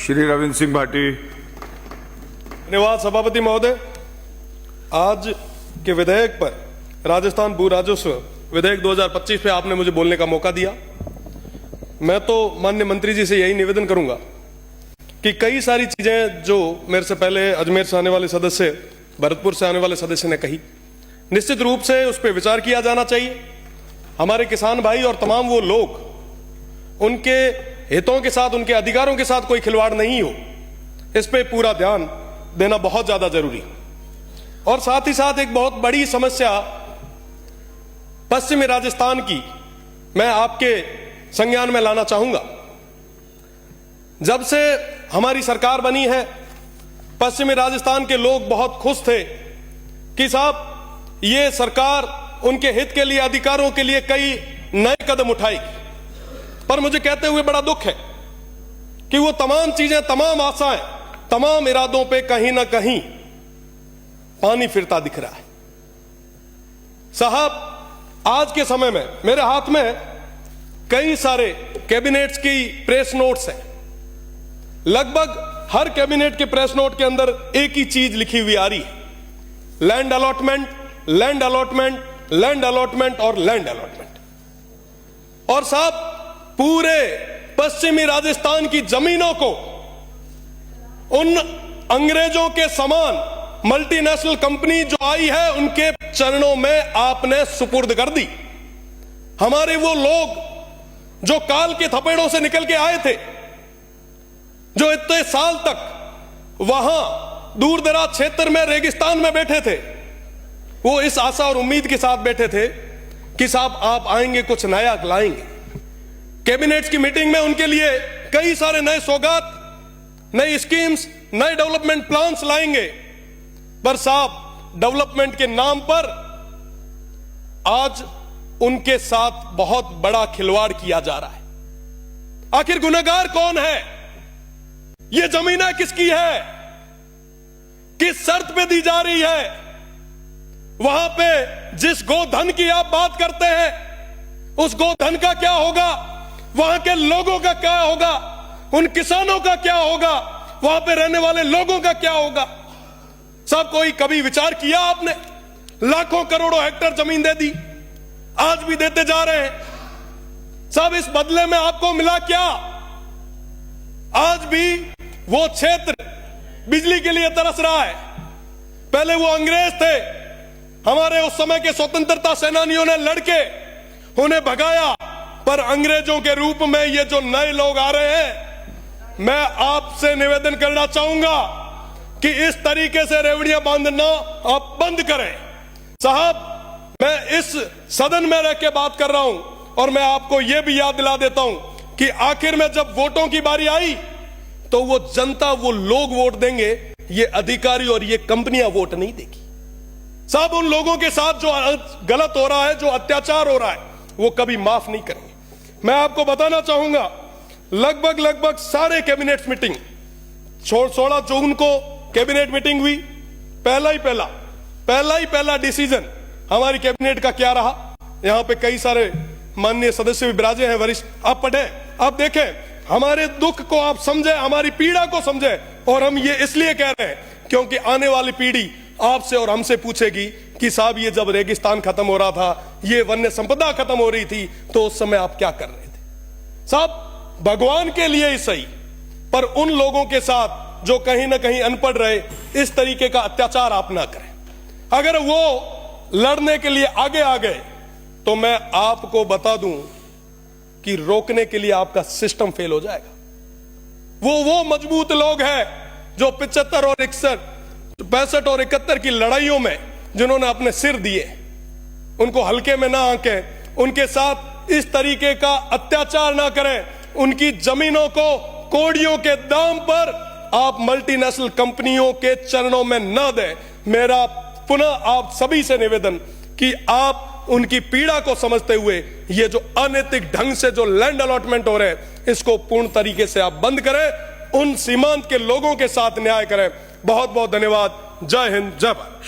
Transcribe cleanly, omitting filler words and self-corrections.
श्री रविंद्र सिंह भाटी। धन्यवाद सभापति महोदय। आज के विधेयक पर राजस्थान भू राजस्व विधेयक 2025 पे आपने मुझे बोलने का मौका दिया। मैं तो माननीय मंत्री जी से यही निवेदन करूंगा कि कई सारी चीजें जो मेरे से पहले अजमेर से आने वाले सदस्य, भरतपुर से आने वाले सदस्य ने कही, निश्चित रूप से उस पर विचार किया जाना चाहिए। हमारे किसान भाई और तमाम वो लोग, उनके हितों के साथ, उनके अधिकारों के साथ कोई खिलवाड़ नहीं हो, इस पे पूरा ध्यान देना बहुत ज्यादा जरूरी है। और साथ ही साथ एक बहुत बड़ी समस्या पश्चिमी राजस्थान की मैं आपके संज्ञान में लाना चाहूंगा। जब से हमारी सरकार बनी है, पश्चिमी राजस्थान के लोग बहुत खुश थे कि साहब ये सरकार उनके हित के लिए, अधिकारों के लिए कई नए कदम उठाएगी। पर मुझे कहते हुए बड़ा दुख है कि वो तमाम चीजें, तमाम आशाएं, तमाम इरादों पे कहीं ना कहीं पानी फिरता दिख रहा है। साहब, आज के समय में मेरे हाथ में कई सारे कैबिनेट्स की प्रेस नोट्स हैं। लगभग हर कैबिनेट के प्रेस नोट के अंदर एक ही चीज लिखी हुई आ रही है, land allotment, land allotment, land allotment और लैंड अलॉटमेंट। और साहब, पूरे पश्चिमी राजस्थान की जमीनों को उन अंग्रेजों के समान मल्टीनेशनल कंपनी जो आई है, उनके चरणों में आपने सुपुर्द कर दी। हमारे वो लोग जो काल के थपेड़ों से निकल के आए थे, जो इतने साल तक वहां दूर दराज क्षेत्र में, रेगिस्तान में बैठे थे, वो इस आशा और उम्मीद के साथ बैठे थे कि साहब आप आएंगे, कुछ नया लाएंगे। कैबिनेट्स की मीटिंग में उनके लिए कई सारे नए सौगात, नई स्कीम्स, नए डेवलपमेंट प्लान्स लाएंगे। पर साहब, डेवलपमेंट के नाम पर आज उनके साथ बहुत बड़ा खिलवाड़ किया जा रहा है। आखिर गुनहगार कौन है? ये जमीनें किसकी है? किस शर्त पे दी जा रही है? वहां पे जिस गोधन की आप बात करते हैं, उस गोधन का क्या होगा? वहां के लोगों का क्या होगा? उन किसानों का क्या होगा? वहां पे रहने वाले लोगों का क्या होगा? सब कोई कभी विचार किया आपने? लाखों करोड़ों हेक्टेयर जमीन दे दी, आज भी देते जा रहे हैं। सब इस बदले में आपको मिला क्या? आज भी वो क्षेत्र बिजली के लिए तरस रहा है। पहले वो अंग्रेज थे, हमारे उस समय के स्वतंत्रता सेनानियों ने लड़के उन्हें भगाया, पर अंग्रेजों के रूप में ये जो नए लोग आ रहे हैं, मैं आपसे निवेदन करना चाहूंगा कि इस तरीके से रेवड़ियां बांधना आप बंद करें। साहब, मैं इस सदन में रह के बात कर रहा हूं और मैं आपको यह भी याद दिला देता हूं कि आखिर में जब वोटों की बारी आई तो वो जनता, वो लोग वोट देंगे, ये अधिकारी और ये कंपनियां वोट नहीं देगी। साहब, उन लोगों के साथ जो गलत हो रहा है, जो अत्याचार हो रहा है, वो कभी माफ नहीं करेंगे। मैं आपको बताना चाहूंगा, लगभग सारे कैबिनेट मीटिंग, 16 जून को कैबिनेट मीटिंग हुई। पहला ही पहला डिसीजन हमारी कैबिनेट का क्या रहा? यहां पे कई सारे माननीय सदस्य भी विराजे हैं, वरिष्ठ, आप पढ़े, आप देखें, हमारे दुख को आप समझे, हमारी पीड़ा को समझे। और हम ये इसलिए कह रहे हैं क्योंकि आने वाली पीढ़ी आपसे और हमसे पूछेगी कि साहब, ये जब रेगिस्तान खत्म हो रहा था, ये वन्य संपदा खत्म हो रही थी, तो उस समय आप क्या कर रहे थे? साहब, भगवान के लिए ही सही, पर उन लोगों के साथ जो कहीं ना कहीं अनपढ़ रहे, इस तरीके का अत्याचार आप ना करें। अगर वो लड़ने के लिए आगे आ गए तो मैं आपको बता दूं कि रोकने के लिए आपका सिस्टम फेल हो जाएगा। वो मजबूत लोग हैं जो 75 और 61, 65 और 71 की लड़ाइयों में जिन्होंने अपने सिर दिए, उनको हल्के में ना आंकें, उनके साथ इस तरीके का अत्याचार ना करें। उनकी जमीनों को कोड़ियों के दाम पर आप मल्टीनेशनल कंपनियों के चरणों में न दें। मेरा पुनः आप सभी से निवेदन कि आप उनकी पीड़ा को समझते हुए ये जो अनैतिक ढंग से जो लैंड अलॉटमेंट हो रहे हैं, इसको पूर्ण तरीके से आप बंद करें, उन सीमांत के लोगों के साथ न्याय करें। बहुत बहुत धन्यवाद। जय हिंद, जय भारत।